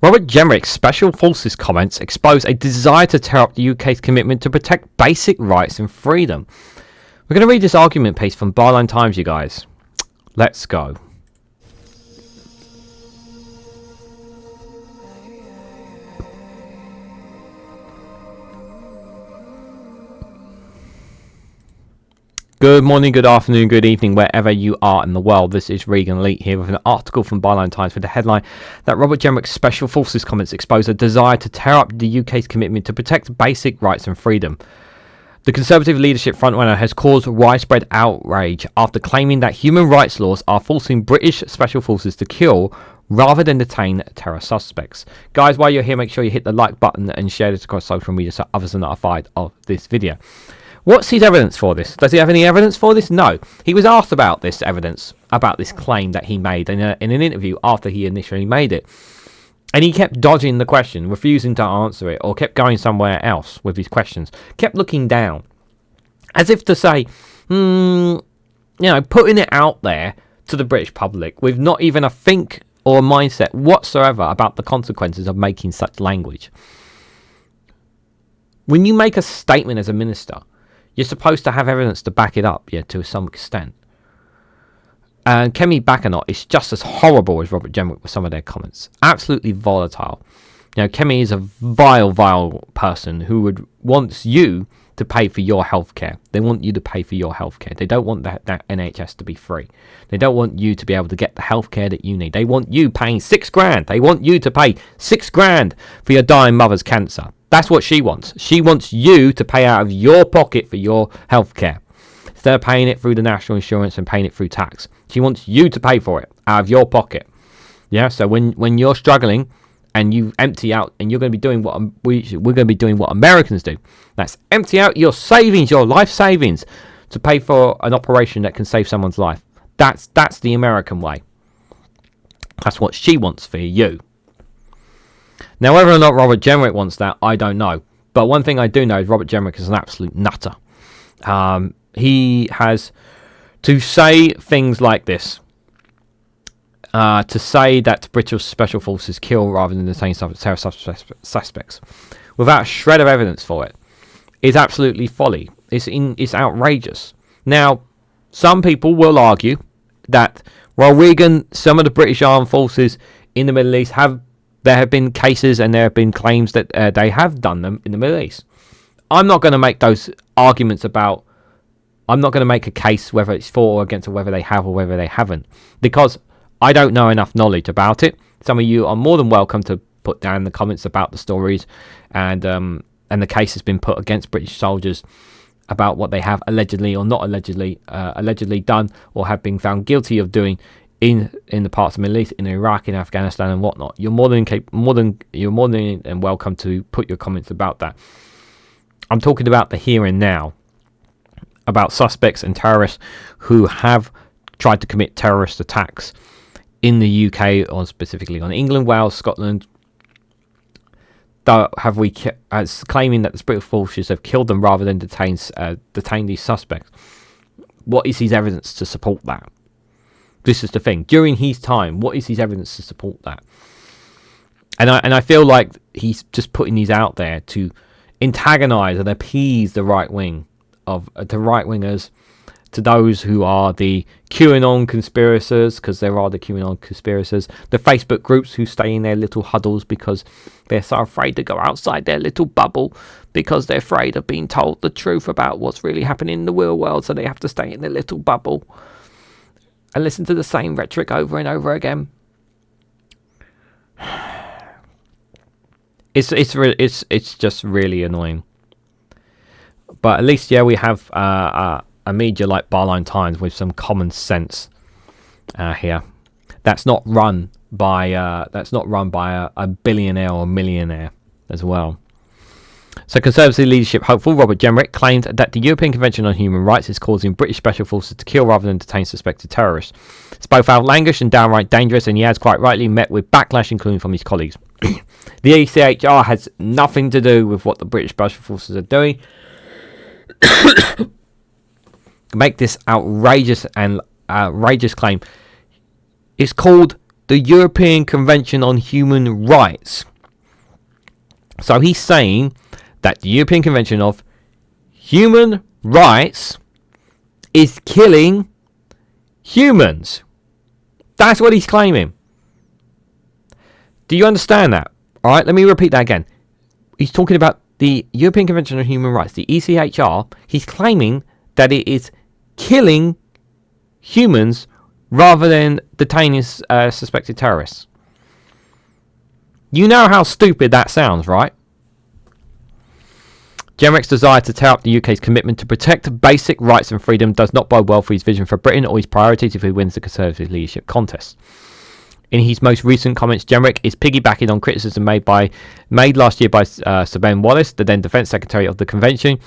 Robert Jenrick's Special Forces comments expose a desire to tear up the UK's commitment to protect basic rights and freedom. We're going to read this argument piece from Byline Times, you guys. Let's go. Good morning, good afternoon, good evening, wherever you are in the world. This is Reganelite here with an article from Byline Times with the headline that Robert Jenrick's Special Forces comments expose a desire to tear up the UK's commitment to protect basic rights and freedom. The Conservative leadership frontrunner has caused widespread outrage after claiming that human rights laws are forcing British Special Forces to kill rather than detain terror suspects. Guys, while you're here, make sure you hit the like button and share this across social media so others are notified of this video. What's his evidence for this? Does he have any evidence for this? No. He was asked about this evidence, about this claim that he made in an interview after he initially made it. And he kept dodging the question, refusing to answer it, or kept going somewhere else with his questions. Kept looking down. As if to say, putting it out there to the British public with not even a think or mindset whatsoever about the consequences of making such language. When you make a statement as a minister, you're supposed to have evidence to back it up, to some extent. And Kemi is just as horrible as Robert Jenrick with some of their comments. Absolutely volatile. Kemi is a vile person who wants you to pay for your healthcare. They want you to pay for your healthcare. They don't want that NHS to be free. They don't want you to be able to get the healthcare that you need. They want you paying $6,000. They want you to pay $6,000 for your dying mother's cancer. That's what she wants. She wants you to pay out of your pocket for your healthcare. Instead of paying it through the national insurance and paying it through tax. She wants you to pay for it out of your pocket. So when you're struggling and you empty out, and you're going to be doing we're going to be doing what Americans do. That's empty out your savings, your life savings, to pay for an operation that can save someone's life. That's the American way. That's what she wants for you. Now, whether or not Robert Jenrick wants that, I don't know. But one thing I do know is Robert Jenrick is an absolute nutter. He has to say things like this. To say that British Special Forces kill rather than detain terror suspects without a shred of evidence for it is absolutely folly. It's outrageous. Now, some people will argue that, some of the British armed forces in the Middle East there have been cases and there have been claims that they have done them in the Middle East. I'm not going to make those arguments about. I'm not going to make a case whether it's for or against, or whether they have or whether they haven't, because I don't know enough knowledge about it. Some of you are more than welcome to put down in the comments about the stories and the case has been put against British soldiers about what they have allegedly or not allegedly done or have been found guilty of doing in the parts of the Middle East, in Iraq, in Afghanistan, and whatnot. You're more than welcome to put your comments about that. I'm talking about the here and now, about suspects and terrorists who have tried to commit terrorist attacks in the UK, or specifically on England, Wales, Scotland. As claiming that the British forces have killed them rather than detain these suspects. What is his evidence to support that? This is the thing. During his time, what is his evidence to support that? And I feel like he's just putting these out there to antagonize and appease the right wing of the right wingers, to those who are the QAnon conspirators, because there are the QAnon conspirators, the Facebook groups who stay in their little huddles because they're so afraid to go outside their little bubble, because they're afraid of being told the truth about what's really happening in the real world, so they have to stay in their little bubble and listen to the same rhetoric over and over again. It's just really annoying. But at least we have a media like Byline Times with some common sense here. That's not run by a billionaire or millionaire as well. So Conservative leadership hopeful Robert Jenrick claimed that the European Convention on Human Rights is causing British Special Forces to kill rather than detain suspected terrorists. It's both outlandish and downright dangerous, and he has quite rightly met with backlash, including from his colleagues. The ECHR has nothing to do with what the British Special Forces are doing. Make this outrageous claim. It's called the European Convention on Human Rights. So he's saying that the European Convention of Human Rights is killing humans. That's what he's claiming. Do you understand that? All right, let me repeat that again. He's talking about the European Convention on Human Rights, the ECHR. He's claiming that it is killing humans rather than detaining suspected terrorists. You know how stupid that sounds, right? Jenrick's desire to tear up the UK's commitment to protect basic rights and freedom does not bode well for his vision for Britain or his priorities if he wins the Conservative leadership contest. In his most recent comments, Jenrick is piggybacking on criticism made last year by Sir Ben Wallace, the then Defence Secretary of the Convention,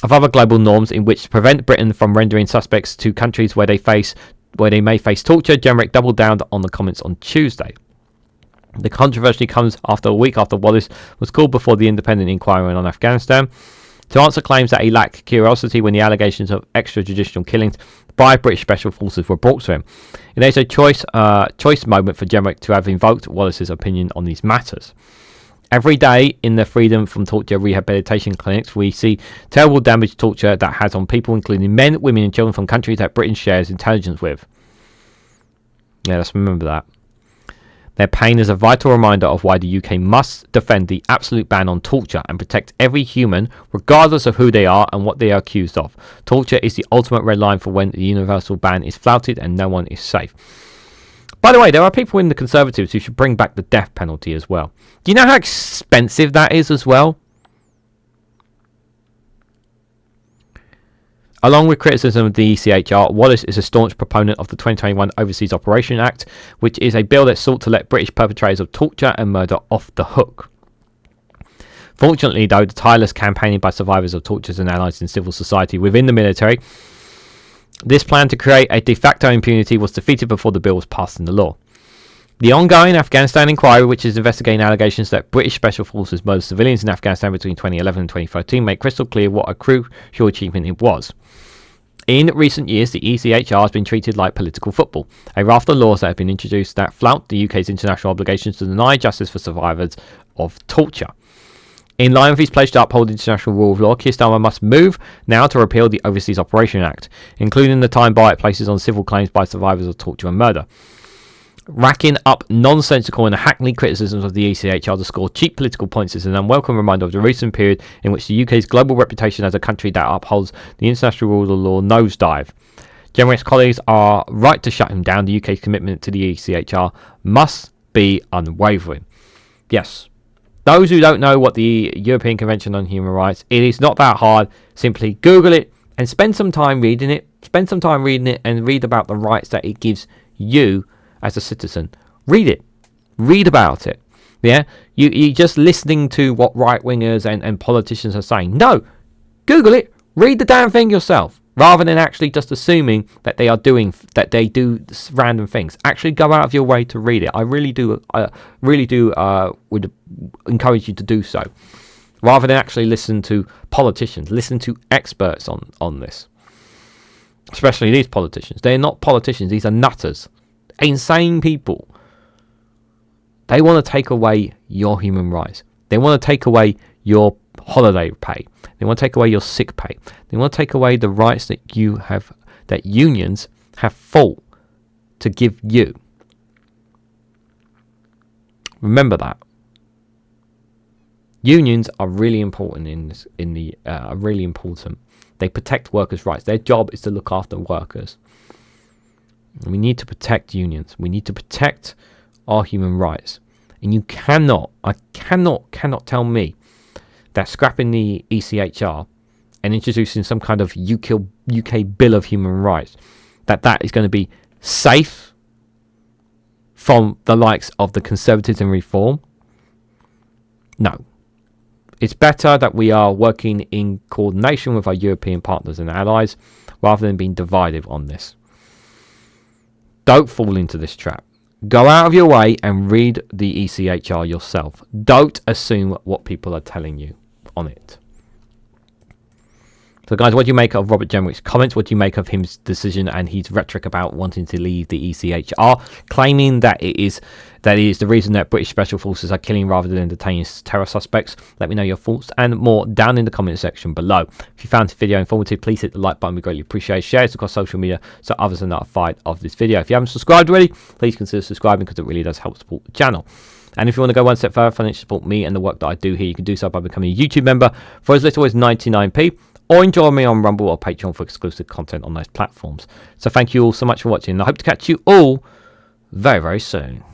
of other global norms in which to prevent Britain from rendering suspects to countries where they may face torture. Jenrick doubled down on the comments on Tuesday. The controversy comes after a week after Wallace was called before the independent inquiry on Afghanistan to answer claims that he lacked curiosity when the allegations of extrajudicial killings by British special forces were brought to him. It is a choice moment for Jenrick to have invoked Wallace's opinion on these matters. Every day in the Freedom from Torture rehabilitation clinics, we see terrible damage torture that has on people, including men, women and children from countries that Britain shares intelligence with. Yeah, let's remember that. Their pain is a vital reminder of why the UK must defend the absolute ban on torture and protect every human, regardless of who they are and what they are accused of. Torture is the ultimate red line for when the universal ban is flouted and no one is safe. By the way, there are people in the Conservatives who should bring back the death penalty as well. Do you know how expensive that is as well? Along with criticism of the ECHR, Wallace is a staunch proponent of the 2021 Overseas Operation Act, which is a bill that sought to let British perpetrators of torture and murder off the hook. Fortunately, though, the tireless campaigning by survivors of tortures and allies in civil society within the military, this plan to create a de facto impunity was defeated before the bill was passed into law. The ongoing Afghanistan inquiry, which is investigating allegations that British Special Forces murdered civilians in Afghanistan between 2011 and 2013, made crystal clear what a crucial achievement it was. In recent years, the ECHR has been treated like political football, a raft of laws that have been introduced that flout the UK's international obligations to deny justice for survivors of torture. In line with his pledge to uphold international rule of law, Keir Starmer must move now to repeal the Overseas Operation Act, including the time bar it places on civil claims by survivors of torture and murder. Racking up nonsensical and hackneyed criticisms of the ECHR to score cheap political points is an unwelcome reminder of the recent period in which the UK's global reputation as a country that upholds the international rule of law nosedive. Jenrick's colleagues are right to shut him down. The UK's commitment to the ECHR must be unwavering. Yes, those who don't know what the European Convention on Human Rights, it is not that hard. Simply Google it and spend some time reading it. Spend some time reading it and read about the rights that it gives you as a citizen. Read it. Read about it. Yeah? You're just listening to what right-wingers and politicians are saying. No. Google it. Read the damn thing yourself. Rather than actually just assuming that they do random things. Actually go out of your way to read it. I really do would encourage you to do so. Rather than actually listen to politicians. Listen to experts on this. Especially these politicians. They're not politicians. These are nutters. Insane people. They want to take away your human rights. They want to take away your holiday pay. They want to take away your sick pay. They want to take away the rights that you have, that unions have fought to give you. Remember that. Unions are really important are really important. They protect workers' rights. Their job is to look after workers. We need to protect unions. We need to protect our human rights. And you cannot tell me that scrapping the ECHR and introducing some kind of UK Bill of Human Rights, that is going to be safe from the likes of the Conservatives and Reform. No. It's better that we are working in coordination with our European partners and allies rather than being divided on this. Don't fall into this trap. Go out of your way and read the ECHR yourself. Don't assume what people are telling you on it. So guys, what do you make of Robert Jenrick's comments? What do you make of his decision and his rhetoric about wanting to leave the ECHR, claiming that it is the reason that British Special Forces are killing rather than detaining terror suspects? Let me know your thoughts and more down in the comment section below. If you found this video informative, please hit the like button. We greatly appreciate it. Share it across social media so others are notified of this video. If you haven't subscribed already, please consider subscribing because it really does help support the channel. And if you want to go one step further, financially support me and the work that I do here, you can do so by becoming a YouTube member for as little as 99p. Or join me on Rumble or Patreon for exclusive content on those platforms. So thank you all so much for watching. I hope to catch you all very, very soon.